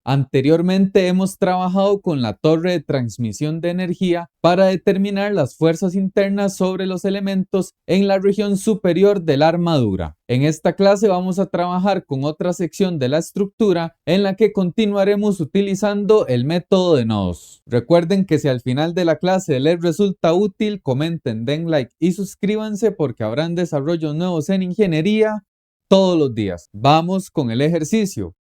Anteriormente hemos trabajado con la torre de transmisión de energía para determinar las fuerzas internas sobre los elementos en la región superior de la armadura. En esta clase vamos a trabajar con otra sección de la estructura en la que continuaremos utilizando el método de nodos. Recuerden que si al final de la clase les resulta útil, comenten, den like y suscríbanse porque habrán desarrollos nuevos en ingeniería todos los días. Vamos con el ejercicio.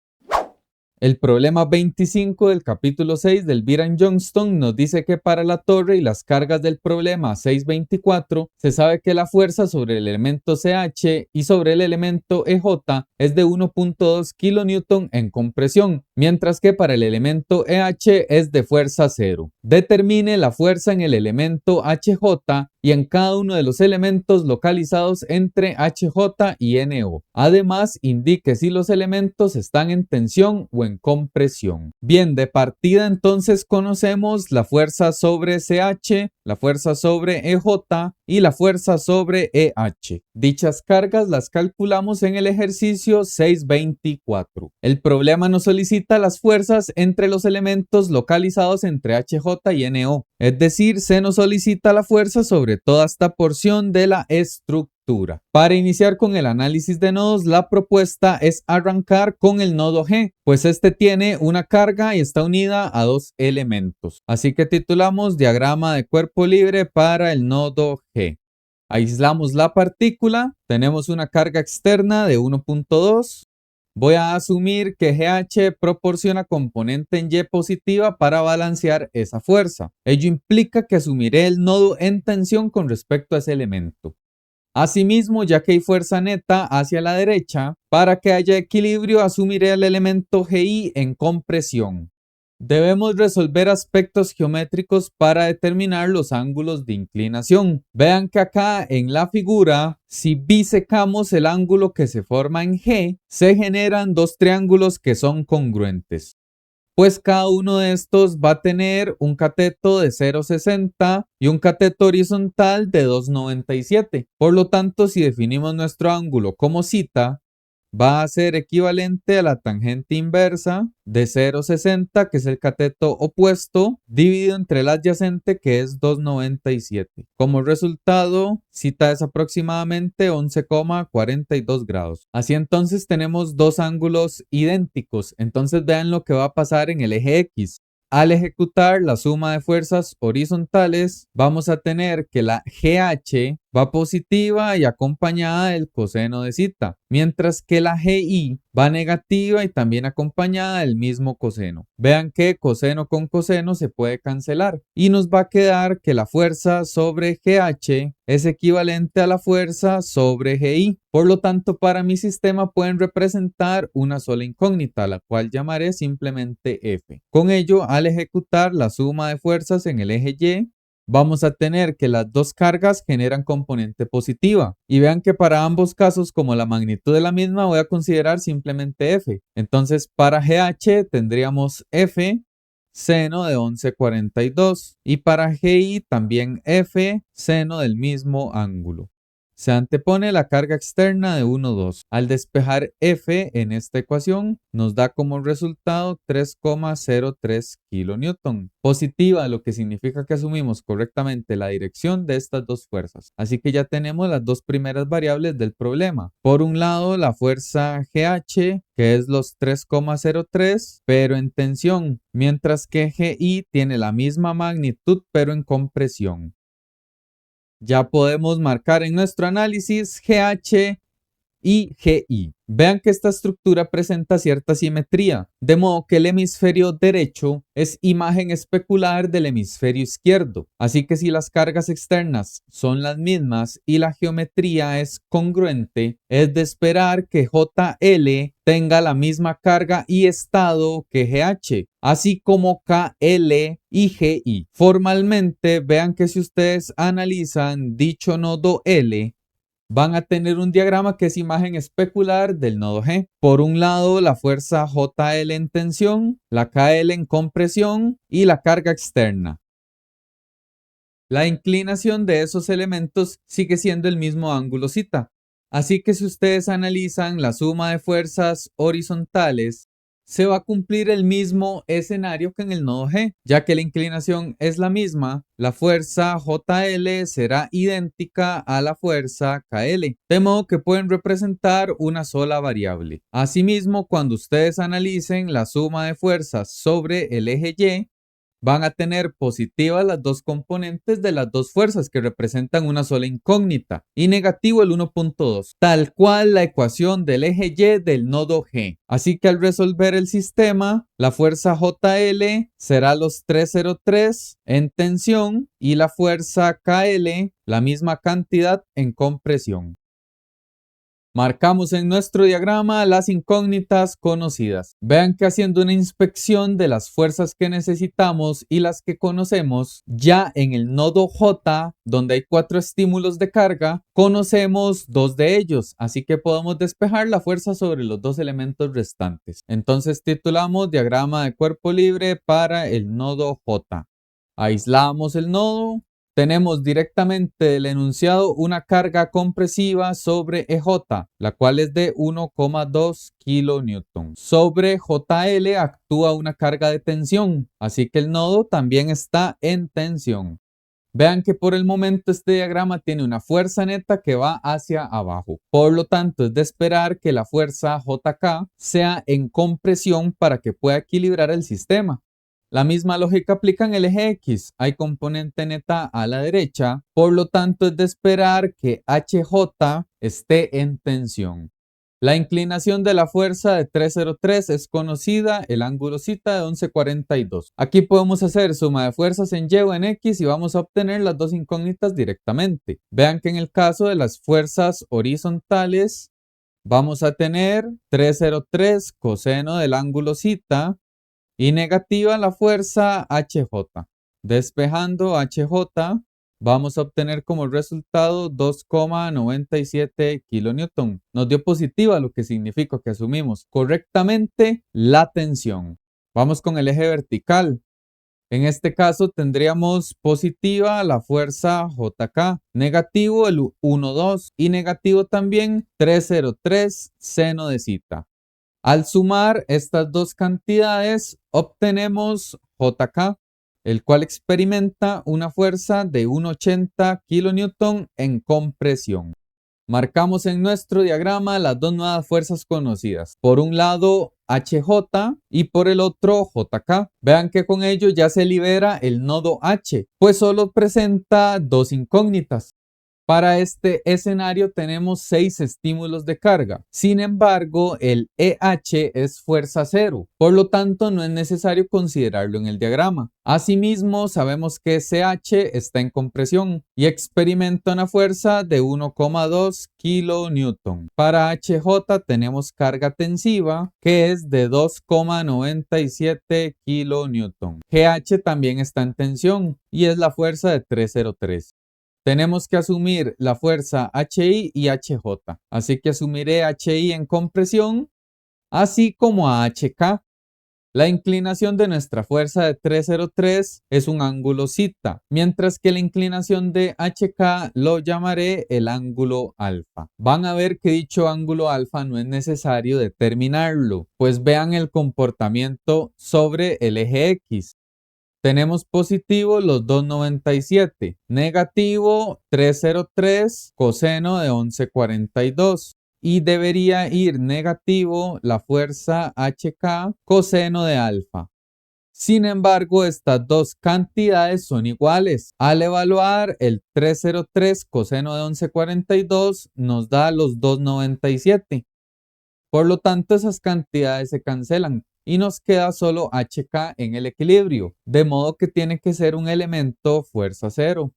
El problema 25 del capítulo 6 del Byron-Johnston nos dice que para la torre y las cargas del problema 624 se sabe que la fuerza sobre el elemento CH y sobre el elemento EJ es de 1.2 kN en compresión, mientras que para el elemento EH es de fuerza 0. Determine la fuerza en el elemento HJ y en cada uno de los elementos localizados entre HJ y NO. Además, indique si los elementos están en tensión o en compresión. Bien, de partida entonces conocemos la fuerza sobre CH, la fuerza sobre EJ y la fuerza sobre EH. Dichas cargas las calculamos en el ejercicio 624. El problema nos solicita las fuerzas entre los elementos localizados entre HJ y NO, es decir, se nos solicita la fuerza sobre toda esta porción de la estructura. Para iniciar con el análisis de nodos, la propuesta es arrancar con el nodo G, pues este tiene una carga y está unida a dos elementos. Así que titulamos diagrama de cuerpo libre para el nodo G. Aislamos la partícula, tenemos una carga externa de 1.2. Voy a asumir que GH proporciona componente en Y positiva para balancear esa fuerza. Ello implica que asumiré el nodo en tensión con respecto a ese elemento. Asimismo, ya que hay fuerza neta hacia la derecha, para que haya equilibrio asumiré el elemento GI en compresión. Debemos resolver aspectos geométricos para determinar los ángulos de inclinación. Vean que acá en la figura, si bisecamos el ángulo que se forma en G, se generan dos triángulos que son congruentes. Pues cada uno de estos va a tener un cateto de 0,60 y un cateto horizontal de 2,97. Por lo tanto, si definimos nuestro ángulo como θ, va a ser equivalente a la tangente inversa de 0,60, que es el cateto opuesto, dividido entre el adyacente, que es 2,97. Como resultado, θ es aproximadamente 11,42 grados. Así entonces tenemos dos ángulos idénticos. Entonces vean lo que va a pasar en el eje X. Al ejecutar la suma de fuerzas horizontales, vamos a tener que la GH va positiva y acompañada del coseno de θ, mientras que la GI va negativa y también acompañada del mismo coseno. Vean que coseno con coseno se puede cancelar y nos va a quedar que la fuerza sobre GH es equivalente a la fuerza sobre GI. Por lo tanto, para mi sistema pueden representar una sola incógnita, la cual llamaré simplemente F. Con ello, al ejecutar la suma de fuerzas en el eje Y, vamos a tener que las dos cargas generan componente positiva. Y vean que para ambos casos, como la magnitud de la misma, voy a considerar simplemente F. Entonces, para GH tendríamos F seno de 11,42 y para GI también F seno del mismo ángulo. Se antepone la carga externa de 1,2. Al despejar F en esta ecuación, nos da como resultado 3,03 kN. Positiva, lo que significa que asumimos correctamente la dirección de estas dos fuerzas. Así que ya tenemos las dos primeras variables del problema. Por un lado, la fuerza GH, que es los 3,03, pero en tensión, mientras que GI tiene la misma magnitud, pero en compresión. Ya podemos marcar en nuestro análisis GH y GI. Vean que esta estructura presenta cierta simetría, de modo que el hemisferio derecho es imagen especular del hemisferio izquierdo. Así que si las cargas externas son las mismas y la geometría es congruente, es de esperar que JL tenga la misma carga y estado que GH, así como KL y GI. Formalmente, vean que si ustedes analizan dicho nodo L, van a tener un diagrama que es imagen especular del nodo G. Por un lado, la fuerza JL en tensión, la KL en compresión y la carga externa. La inclinación de esos elementos sigue siendo el mismo ángulo θ. Así que si ustedes analizan la suma de fuerzas horizontales, se va a cumplir el mismo escenario que en el nodo G, ya que la inclinación es la misma, la fuerza JL será idéntica a la fuerza KL, de modo que pueden representar una sola variable. Asimismo, cuando ustedes analicen la suma de fuerzas sobre el eje Y, van a tener positivas las dos componentes de las dos fuerzas que representan una sola incógnita y negativo el 1.2, tal cual la ecuación del eje Y del nodo G. Así que al resolver el sistema, la fuerza JL será los 303 en tensión y la fuerza KL la misma cantidad en compresión. Marcamos en nuestro diagrama las incógnitas conocidas. Vean que haciendo una inspección de las fuerzas que necesitamos y las que conocemos, ya en el nodo J, donde hay 4 estímulos de carga, conocemos 2 de ellos, así que podemos despejar la fuerza sobre los 2 elementos restantes. Entonces titulamos diagrama de cuerpo libre para el nodo J. Aislamos el nodo. Tenemos directamente del enunciado una carga compresiva sobre EJ, la cual es de 1,2 kN. Sobre JL actúa una carga de tensión, así que el nodo también está en tensión. Vean que por el momento este diagrama tiene una fuerza neta que va hacia abajo. Por lo tanto, es de esperar que la fuerza JK sea en compresión para que pueda equilibrar el sistema. La misma lógica aplica en el eje X. Hay componente neta a la derecha, por lo tanto es de esperar que HJ esté en tensión. La inclinación de la fuerza de 303 es conocida, el ángulo θ de 11,42. Aquí podemos hacer suma de fuerzas en Y o en X y vamos a obtener las dos incógnitas directamente. Vean que en el caso de las fuerzas horizontales vamos a tener 303 coseno del ángulo θ y negativa la fuerza HJ. Despejando HJ, vamos a obtener como resultado 2,97 kN. Nos dio positiva, lo que significa que asumimos correctamente la tensión. Vamos con el eje vertical. En este caso tendríamos positiva la fuerza JK, negativo el 1,2 y negativo también 303 seno de θ. Al sumar estas dos cantidades, obtenemos JK, el cual experimenta una fuerza de 1,80 kN en compresión. Marcamos en nuestro diagrama las dos nuevas fuerzas conocidas. Por un lado, HJ y por el otro, JK. Vean que con ello ya se libera el nodo H, pues solo presenta dos incógnitas. Para este escenario tenemos 6 estímulos de carga. Sin embargo, el EH es fuerza cero, por lo tanto no es necesario considerarlo en el diagrama. Asimismo, sabemos que CH está en compresión y experimenta una fuerza de 1,2 kN. Para HJ tenemos carga tensiva que es de 2,97 kN. GH también está en tensión y es la fuerza de 303. Tenemos que asumir la fuerza HI y HJ, así que asumiré HI en compresión, así como a HK. La inclinación de nuestra fuerza de 303 es un ángulo θ, mientras que la inclinación de HK lo llamaré el ángulo alfa. Van a ver que dicho ángulo alfa no es necesario determinarlo, pues vean el comportamiento sobre el eje X. Tenemos positivo los 2,97, negativo 303, coseno de 11,42 y debería ir negativo la fuerza HK, coseno de alfa. Sin embargo, estas dos cantidades son iguales. Al evaluar el 303 coseno de 11,42 nos da los 2,97. Por lo tanto, esas cantidades se cancelan y nos queda solo HK en el equilibrio, de modo que tiene que ser un elemento fuerza cero.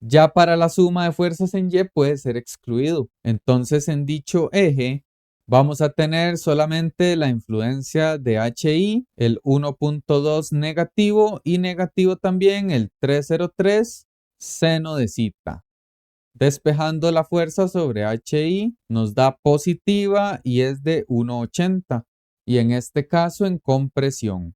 Ya para la suma de fuerzas en Y puede ser excluido. Entonces en dicho eje vamos a tener solamente la influencia de HI, el 1,2 negativo y negativo también el 303 seno de θ. Despejando la fuerza sobre HI nos da positiva y es de 1,80 y en este caso en compresión.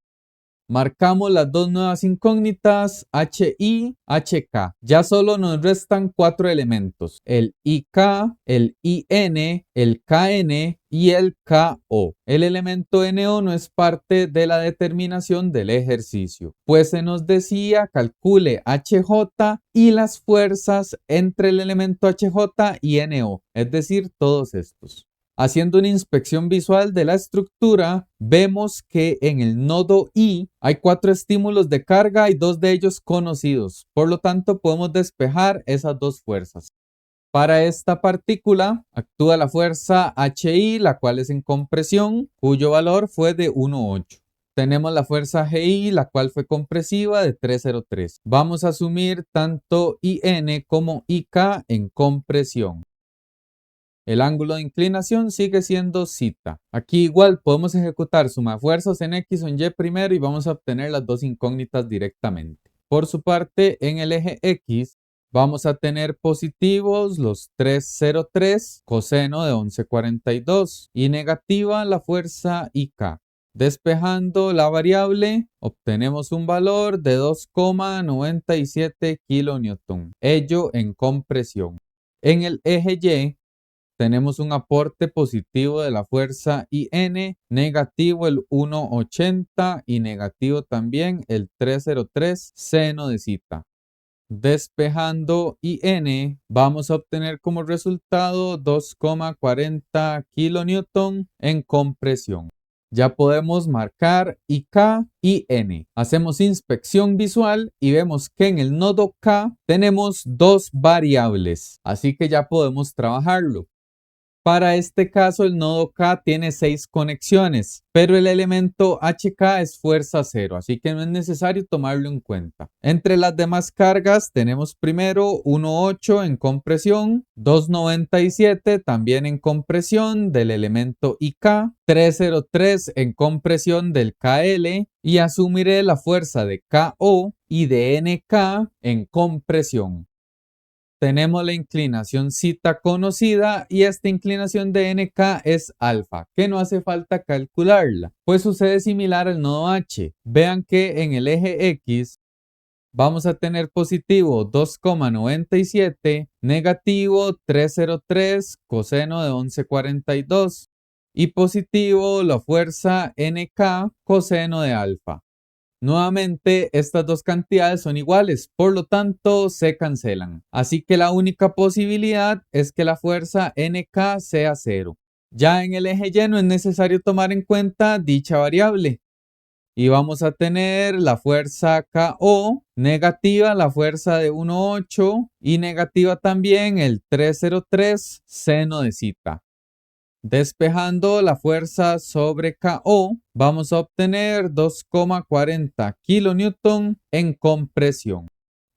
Marcamos las dos nuevas incógnitas HI, HK. Ya solo nos restan 4 elementos: el IK, el IN, el KN y el KO. El elemento NO no es parte de la determinación del ejercicio, pues se nos decía calcule HJ y las fuerzas entre el elemento HJ y NO, es decir, todos estos. Haciendo una inspección visual de la estructura, vemos que en el nodo I hay 4 estímulos de carga y 2 de ellos conocidos. Por lo tanto, podemos despejar esas 2 fuerzas. Para esta partícula actúa la fuerza HI, la cual es en compresión, cuyo valor fue de 1,8. Tenemos la fuerza GI, la cual fue compresiva, de 3,03. Vamos a asumir tanto IN como IK en compresión. El ángulo de inclinación sigue siendo zeta. Aquí igual podemos ejecutar suma fuerzas en X o en Y primero y vamos a obtener las 2 incógnitas directamente. Por su parte, en el eje X vamos a tener positivos los 3,03 coseno de 11,42 y negativa la fuerza IK. Despejando la variable, obtenemos un valor de 2,97 kN, ello en compresión. En el eje Y tenemos un aporte positivo de la fuerza IN, negativo el 1,80 y negativo también el 3,03 seno de zeta. Despejando IN, vamos a obtener como resultado 2,40 kN en compresión. Ya podemos marcar IK y N. Hacemos inspección visual y vemos que en el nodo K tenemos 2 variables, así que ya podemos trabajarlo. Para este caso, el nodo K tiene 6 conexiones, pero el elemento HK es fuerza 0, así que no es necesario tomarlo en cuenta. Entre las demás cargas tenemos primero 1,8 en compresión, 2,97 también en compresión del elemento IK, 3,03 en compresión del KL y asumiré la fuerza de KO y de NK en compresión. Tenemos la inclinación zeta conocida y esta inclinación de NK es alfa, que no hace falta calcularla, pues sucede similar al nodo H. Vean que en el eje X vamos a tener positivo 2,97, negativo 3,03 coseno de 11,42 y positivo la fuerza NK coseno de alfa. Nuevamente, estas dos cantidades son iguales, por lo tanto se cancelan. Así que la única posibilidad es que la fuerza NK sea 0. Ya en el eje Y no es necesario tomar en cuenta dicha variable. Y vamos a tener la fuerza KO, negativa la fuerza de 1,8 y negativa también el 3,03 seno de zeta. Despejando la fuerza sobre KO, vamos a obtener 2,40 kN en compresión.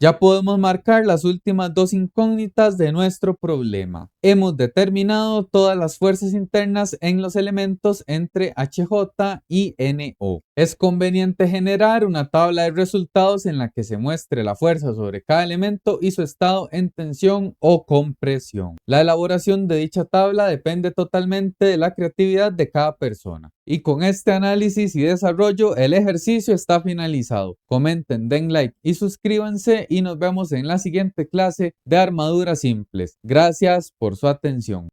Ya podemos marcar las últimas 2 incógnitas de nuestro problema. Hemos determinado todas las fuerzas internas en los elementos entre HJ y NO. Es conveniente generar una tabla de resultados en la que se muestre la fuerza sobre cada elemento y su estado en tensión o compresión. La elaboración de dicha tabla depende totalmente de la creatividad de cada persona. Y con este análisis y desarrollo, el ejercicio está finalizado. Comenten, den like y suscríbanse y nos vemos en la siguiente clase de armaduras simples. Gracias por su atención.